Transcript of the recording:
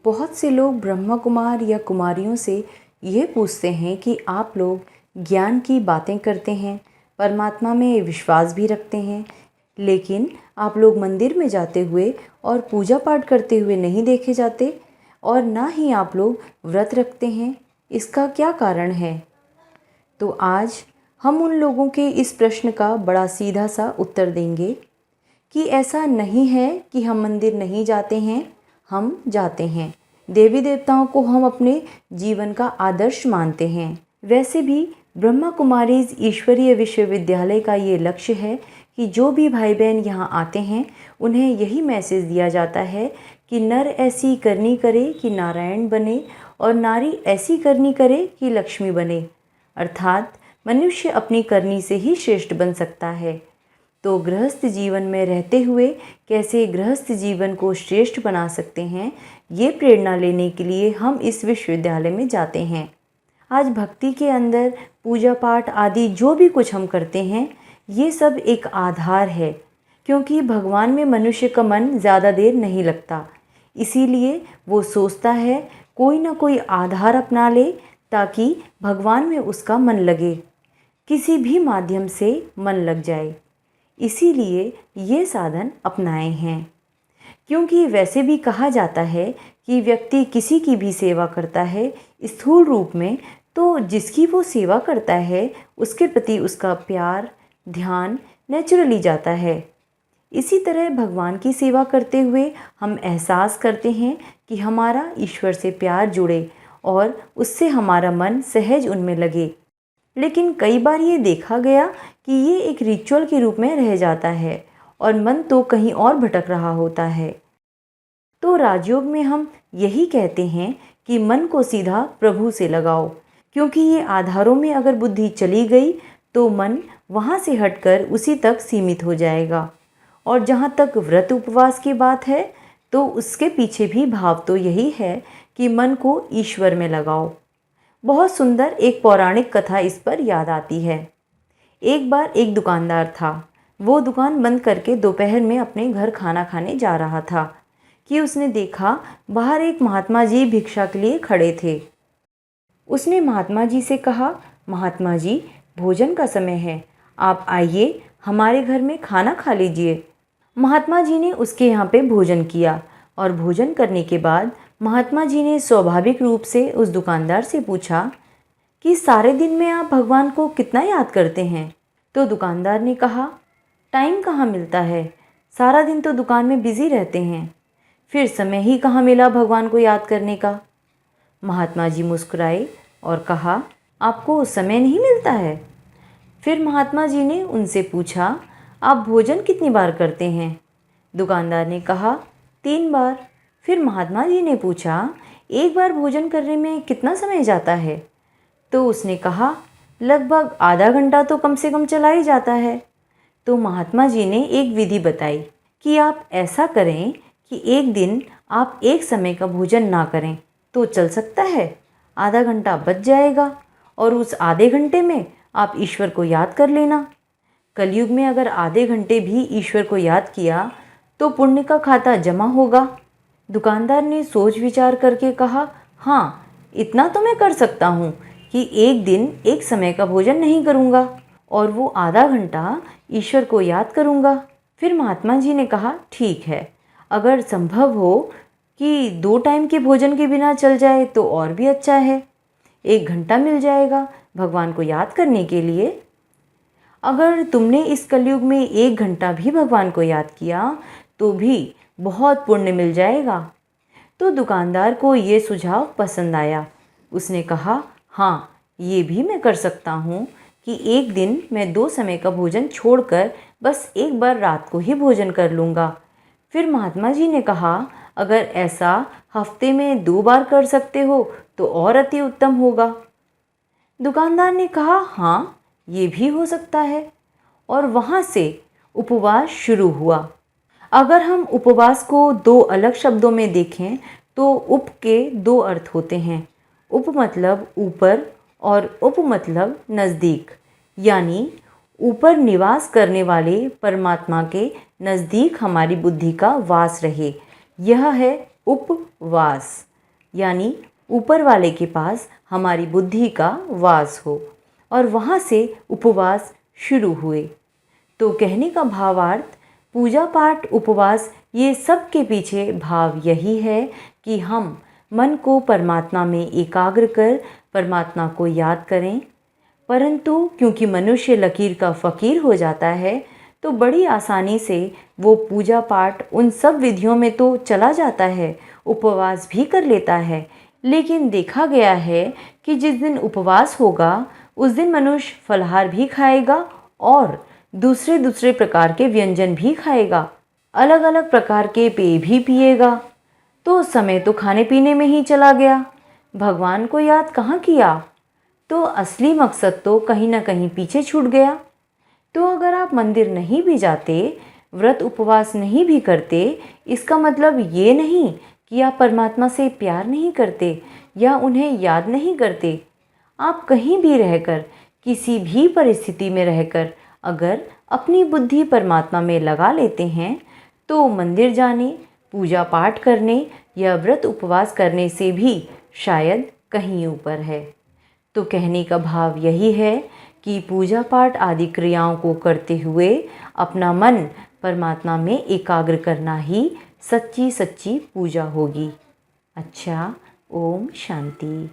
बहुत से लोग ब्रह्मा कुमार या कुमारियों से यह पूछते हैं कि आप लोग ज्ञान की बातें करते हैं, परमात्मा में विश्वास भी रखते हैं, लेकिन आप लोग मंदिर में जाते हुए और पूजा पाठ करते हुए नहीं देखे जाते और ना ही आप लोग व्रत रखते हैं। इसका क्या कारण है? तो आज हम उन लोगों के इस प्रश्न का बड़ा सीधा सा उत्तर देंगे कि ऐसा नहीं है कि हम मंदिर नहीं जाते हैं, हम जाते हैं। देवी देवताओं को हम अपने जीवन का आदर्श मानते हैं। वैसे भी ब्रह्मा कुमारीज ईश्वरीय विश्वविद्यालय का ये लक्ष्य है कि जो भी भाई बहन यहाँ आते हैं उन्हें यही मैसेज दिया जाता है कि नर ऐसी करनी करे कि नारायण बने और नारी ऐसी करनी करे कि लक्ष्मी बने। अर्थात मनुष्य अपनी करनी से ही श्रेष्ठ बन सकता है। तो गृहस्थ जीवन में रहते हुए कैसे गृहस्थ जीवन को श्रेष्ठ बना सकते हैं, ये प्रेरणा लेने के लिए हम इस विश्वविद्यालय में जाते हैं। आज भक्ति के अंदर पूजा पाठ आदि जो भी कुछ हम करते हैं, ये सब एक आधार है, क्योंकि भगवान में मनुष्य का मन ज़्यादा देर नहीं लगता। इसीलिए वो सोचता है कोई ना कोई आधार अपना ले ताकि भगवान में उसका मन लगे, किसी भी माध्यम से मन लग जाए। इसीलिए ये साधन अपनाए हैं। क्योंकि वैसे भी कहा जाता है कि व्यक्ति किसी की भी सेवा करता है स्थूल रूप में, तो जिसकी वो सेवा करता है उसके प्रति उसका प्यार ध्यान नेचुरली जाता है। इसी तरह भगवान की सेवा करते हुए हम एहसास करते हैं कि हमारा ईश्वर से प्यार जुड़े और उससे हमारा मन सहज उनमें लगे। लेकिन कई बार ये देखा गया कि ये एक रिचुअल के रूप में रह जाता है और मन तो कहीं और भटक रहा होता है। तो राजयोग में हम यही कहते हैं कि मन को सीधा प्रभु से लगाओ, क्योंकि ये आधारों में अगर बुद्धि चली गई तो मन वहाँ से हटकर उसी तक सीमित हो जाएगा। और जहाँ तक व्रत उपवास की बात है तो उसके पीछे भी भाव तो यही है कि मन को ईश्वर में लगाओ। बहुत सुंदर एक पौराणिक कथा इस पर याद आती है। एक बार एक दुकानदार था। वो दुकान बंद करके दोपहर में अपने घर खाना खाने जा रहा था कि उसने देखा बाहर एक महात्मा जी भिक्षा के लिए खड़े थे। उसने महात्मा जी से कहा, महात्मा जी भोजन का समय है, आप आइए हमारे घर में खाना खा लीजिए। महात्मा जी ने उसके यहाँ पे भोजन किया और भोजन करने के बाद महात्मा जी ने स्वाभाविक रूप से उस दुकानदार से पूछा कि सारे दिन में आप भगवान को कितना याद करते हैं? तो दुकानदार ने कहा, टाइम कहाँ मिलता है, सारा दिन तो दुकान में बिजी रहते हैं, फिर समय ही कहाँ मिला भगवान को याद करने का। महात्मा जी मुस्कुराए और कहा, आपको समय नहीं मिलता है? फिर महात्मा जी ने उनसे पूछा, आप भोजन कितनी बार करते हैं? दुकानदार ने कहा, 3 बार। फिर महात्मा जी ने पूछा, एक बार भोजन करने में कितना समय जाता है? तो उसने कहा, लगभग आधा घंटा तो कम से कम चला ही जाता है। तो महात्मा जी ने एक विधि बताई कि आप ऐसा करें कि एक दिन आप एक समय का भोजन ना करें तो चल सकता है, आधा घंटा बच जाएगा और उस आधे घंटे में आप ईश्वर को याद कर लेना। कलयुग में अगर आधे घंटे भी ईश्वर को याद किया तो पुण्य का खाता जमा होगा। दुकानदार ने सोच विचार करके कहा, हाँ इतना तो मैं कर सकता हूँ कि एक दिन एक समय का भोजन नहीं करूँगा और वो आधा घंटा ईश्वर को याद करूँगा। फिर महात्मा जी ने कहा, ठीक है, अगर संभव हो कि 2 टाइम के भोजन के बिना चल जाए तो और भी अच्छा है, 1 घंटा मिल जाएगा भगवान को याद करने के लिए। अगर तुमने इस कलयुग में 1 घंटा भी भगवान को याद किया तो भी बहुत पुण्य मिल जाएगा। तो दुकानदार को ये सुझाव पसंद आया। उसने कहा, हाँ ये भी मैं कर सकता हूँ कि एक दिन मैं 2 समय का भोजन छोड़कर बस एक बार रात को ही भोजन कर लूँगा। फिर महात्मा जी ने कहा, अगर ऐसा हफ्ते में 2 बार कर सकते हो तो और अति उत्तम होगा। दुकानदार ने कहा, हाँ ये भी हो सकता है। और वहाँ से उपवास शुरू हुआ। अगर हम उपवास को 2 अलग शब्दों में देखें तो उप के 2 अर्थ होते हैं। उप मतलब ऊपर और उप मतलब नज़दीक, यानी ऊपर निवास करने वाले परमात्मा के नज़दीक हमारी बुद्धि का वास रहे, यह है उपवास। यानी ऊपर वाले के पास हमारी बुद्धि का वास हो और वहाँ से उपवास शुरू हुए। तो कहने का भावार्थ, पूजा पाठ, उपवास, ये सब के पीछे भाव यही है कि हम मन को परमात्मा में एकाग्र कर परमात्मा को याद करें। परंतु क्योंकि मनुष्य लकीर का फ़कीर हो जाता है तो बड़ी आसानी से वो पूजा पाठ उन सब विधियों में तो चला जाता है, उपवास भी कर लेता है। लेकिन देखा गया है कि जिस दिन उपवास होगा उस दिन मनुष्य फलाहार भी खाएगा और दूसरे दूसरे प्रकार के व्यंजन भी खाएगा, अलग अलग प्रकार के पेय भी पिएगा। तो समय तो खाने पीने में ही चला गया, भगवान को याद कहाँ किया। तो असली मकसद तो कहीं ना कहीं पीछे छूट गया। तो अगर आप मंदिर नहीं भी जाते, व्रत उपवास नहीं भी करते, इसका मतलब ये नहीं कि आप परमात्मा से प्यार नहीं करते या उन्हें याद नहीं करते। आप कहीं भी रहकर, किसी भी परिस्थिति में रहकर अगर अपनी बुद्धि परमात्मा में लगा लेते हैं तो मंदिर जाने, पूजा पाठ करने या व्रत उपवास करने से भी शायद कहीं ऊपर है। तो कहने का भाव यही है कि पूजा पाठ आदि क्रियाओं को करते हुए अपना मन परमात्मा में एकाग्र करना ही सच्ची सच्ची पूजा होगी। अच्छा, ओम शांति।